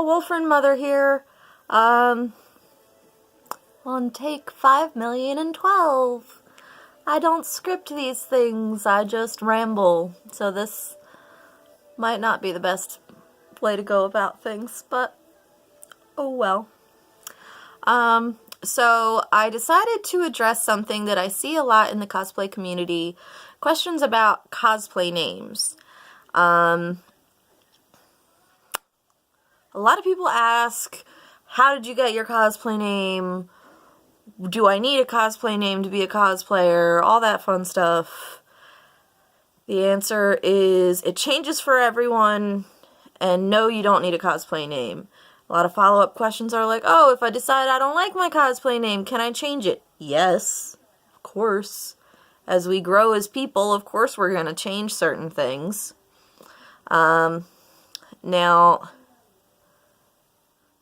Wolfriend Mother here. On take 5,012,000. I don't script these things, I just ramble. So this might not be the best way to go about things, but oh well. So I decided to address something that I see a lot in the cosplay community, questions about cosplay names. A lot of people ask, how did you get your cosplay name? Do I need a cosplay name to be a cosplayer? All that fun stuff. The answer is, it changes for everyone, and no, you don't need a cosplay name. A lot of follow-up questions are like, oh, if I decide I don't like my cosplay name, can I change it? Yes, of course. As we grow as people, of course we're going to change certain things. Now,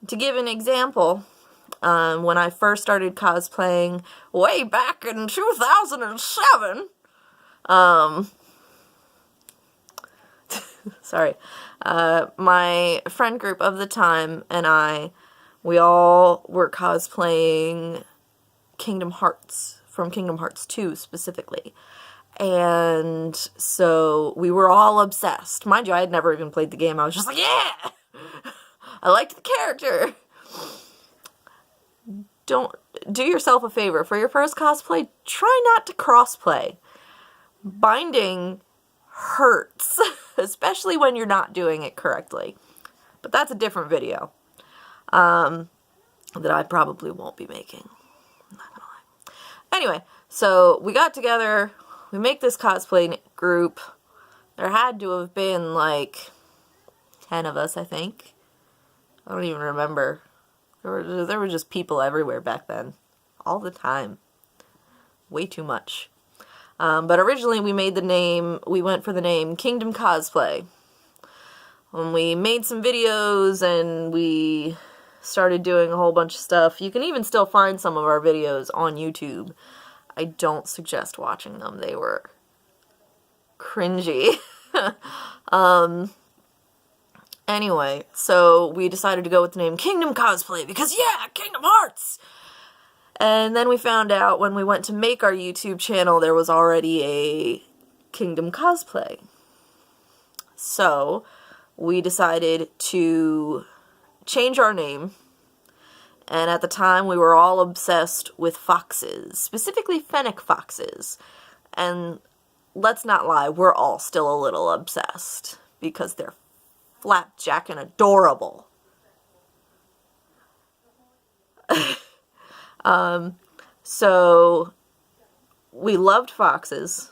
to give an example, when I first started cosplaying way back in 2007, sorry, my friend group of the time and we all were cosplaying Kingdom Hearts, from Kingdom Hearts 2 specifically. And so we were all obsessed. Mind you, I had never even played the game. I was just like, yeah! I liked the character. Don't do yourself a favor. For your first cosplay, try not to crossplay. Binding hurts, especially when you're not doing it correctly. But that's a different video that I probably won't be making. I'm not gonna lie. Anyway, so we got together. We make this cosplay group. There had to have been like 10 of us, I think. I don't even remember. There were just people everywhere back then. All the time. Way too much. But originally we went for the name Kingdom Cosplay. When we made some videos and we started doing a whole bunch of stuff, you can even still find some of our videos on YouTube. I don't suggest watching them. They were cringy. Anyway, so we decided to go with the name Kingdom Cosplay because, yeah, Kingdom Hearts! And then we found out when we went to make our YouTube channel, there was already a Kingdom Cosplay. So we decided to change our name. And at the time, we were all obsessed with foxes, specifically fennec foxes. And let's not lie, we're all still a little obsessed because they're flapjack and adorable. So we loved foxes.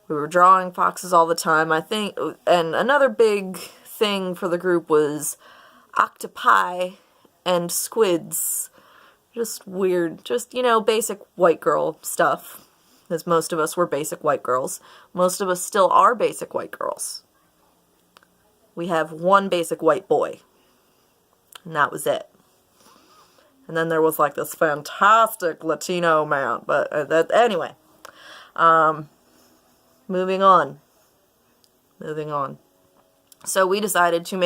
We were drawing foxes all the time, I think. And another big thing for the group was octopi and squids. Just weird, just, you know, basic white girl stuff. As most of us were basic white girls. Most of us still are basic white girls. We have one basic white boy. And that was it. And then there was like this fantastic Latino man. But anyway. Moving on. So we decided to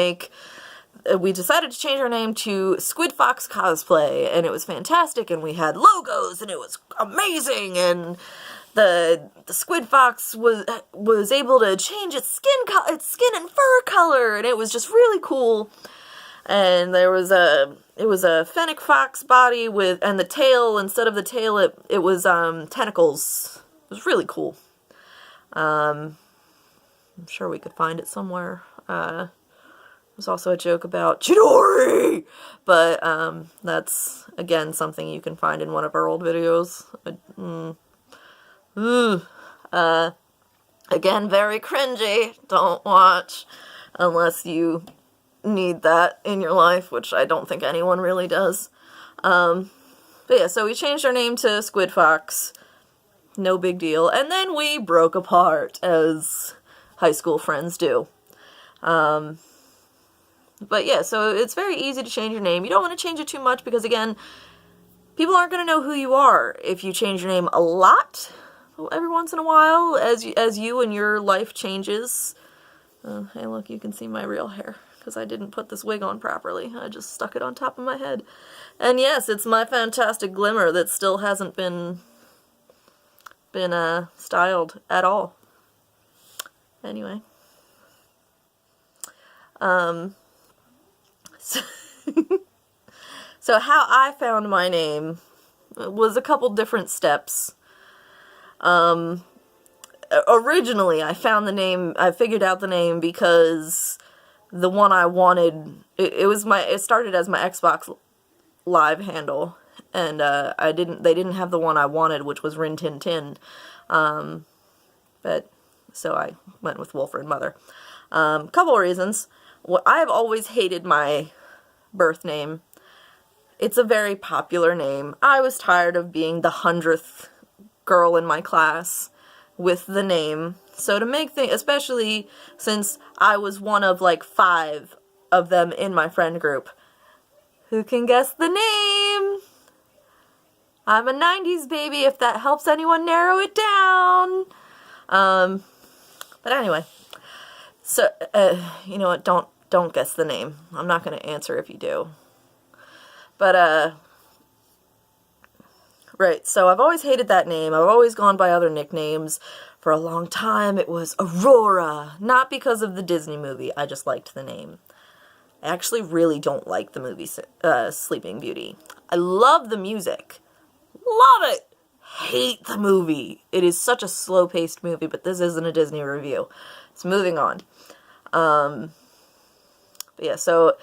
change our name to Squid Fox Cosplay. And it was fantastic. And we had logos. And it was amazing. And the Squid Fox was able to change its skin and fur color, and it was just really cool. And it was a fennec fox body and the tail, instead of the tail, it was tentacles. It was really cool. I'm sure we could find it somewhere. There's also a joke about Chidori, but that's again something you can find in one of our old videos. Again, very cringy. Don't watch unless you need that in your life, which I don't think anyone really does. But yeah, so we changed our name to Squid Fox. No big deal. And then we broke apart, as high school friends do. But yeah, so it's very easy to change your name. You don't want to change it too much because, again, people aren't going to know who you are. If you change your name a lot, every once in a while, as you and your life changes, Hey look, you can see my real hair, because I didn't put this wig on properly. I just stuck it on top of my head. And yes, it's my fantastic glimmer that still hasn't been styled at all. Anyway. So how I found my name was a couple different steps. Originally, I figured out the name because the one I wanted, it started as my Xbox Live handle, and they didn't have the one I wanted, which was Rin Tin Tin. But so I went with Wolfrin Mother. Couple of reasons. Well, I've always hated my birth name. It's a very popular name. I was tired of being the 100th girl in my class with the name. So to make things, especially since I was one of like 5 of them in my friend group. Who can guess the name? I'm a 90s baby, if that helps anyone narrow it down. But anyway. So, you know what, don't guess the name. I'm not going to answer if you do. But, right, so I've always hated that name. I've always gone by other nicknames. For a long time, it was Aurora. Not because of the Disney movie, I just liked the name. I actually really don't like the movie Sleeping Beauty. I love the music. Love it! Hate the movie. It is such a slow-paced movie, but this isn't a Disney review. It's moving on. But yeah, so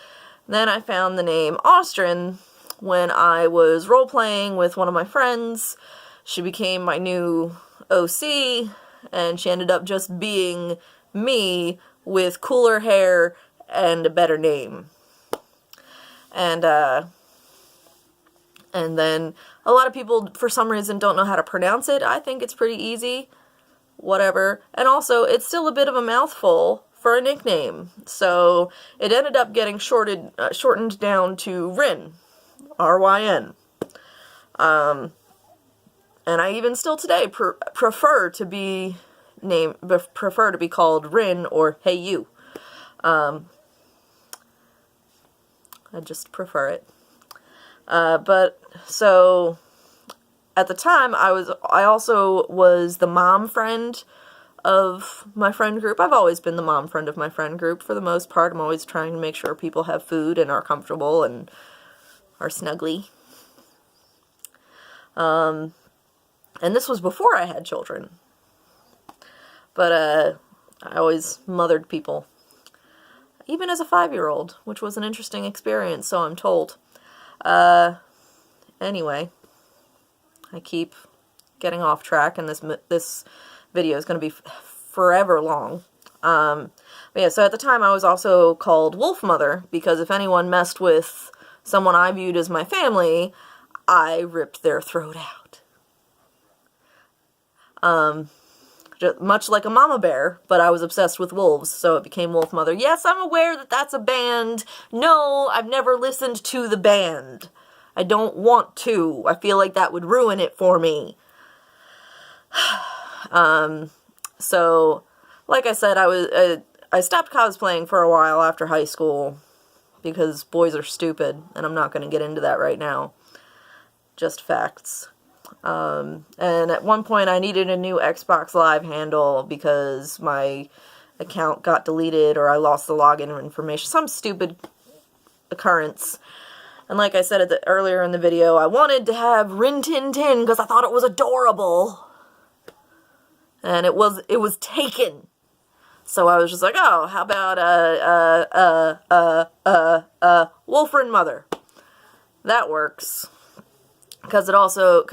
then I found the name Austrian when I was role-playing with one of my friends. She became my new OC, and she ended up just being me with cooler hair and a better name. And then a lot of people, for some reason, don't know how to pronounce it. I think it's pretty easy. Whatever. And also, it's still a bit of a mouthful for a nickname. So it ended up getting shortened down to Rin. R-Y-N. And I even still today prefer to be called Rin or Hey You. I just prefer it. But so at the time I also was the mom friend of my friend group. I've always been the mom friend of my friend group for the most part. I'm always trying to make sure people have food and are comfortable and are snuggly. And this was before I had children. But I always mothered people. Even as a 5-year-old, which was an interesting experience, so I'm told. Anyway, I keep getting off track, and this video is going to be forever long. But yeah, so at the time I was also called Wolf Mother, because if anyone messed with someone I viewed as my family, I ripped their throat out. Much like a mama bear, but I was obsessed with wolves, so it became Wolf Mother. Yes, I'm aware that that's a band. No, I've never listened to the band. I don't want to. I feel like that would ruin it for me. So, like I said, I stopped cosplaying for a while after high school, because boys are stupid, and I'm not going to get into that right now. Just facts. And at one point I needed a new Xbox Live handle because my account got deleted or I lost the login information. Some stupid occurrence. And like I said earlier in the video, I wanted to have Rin Tin Tin because I thought it was adorable. And it was taken. So I was just like, oh, how about Wolfrin Mother? That works. Because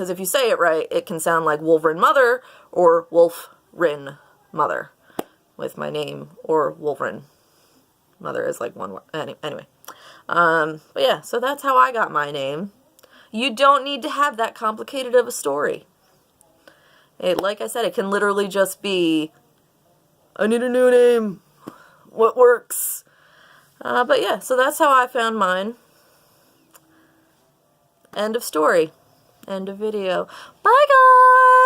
if you say it right, it can sound like Wolfrin Mother or Wolfrin Mother with my name, or Wolfrin Mother is like one word. Anyway. But yeah, so that's how I got my name. You don't need to have that complicated of a story. Like I said, it can literally just be, I need a new name. What works? But yeah, so that's how I found mine. End of story. End of video. Bye, guys!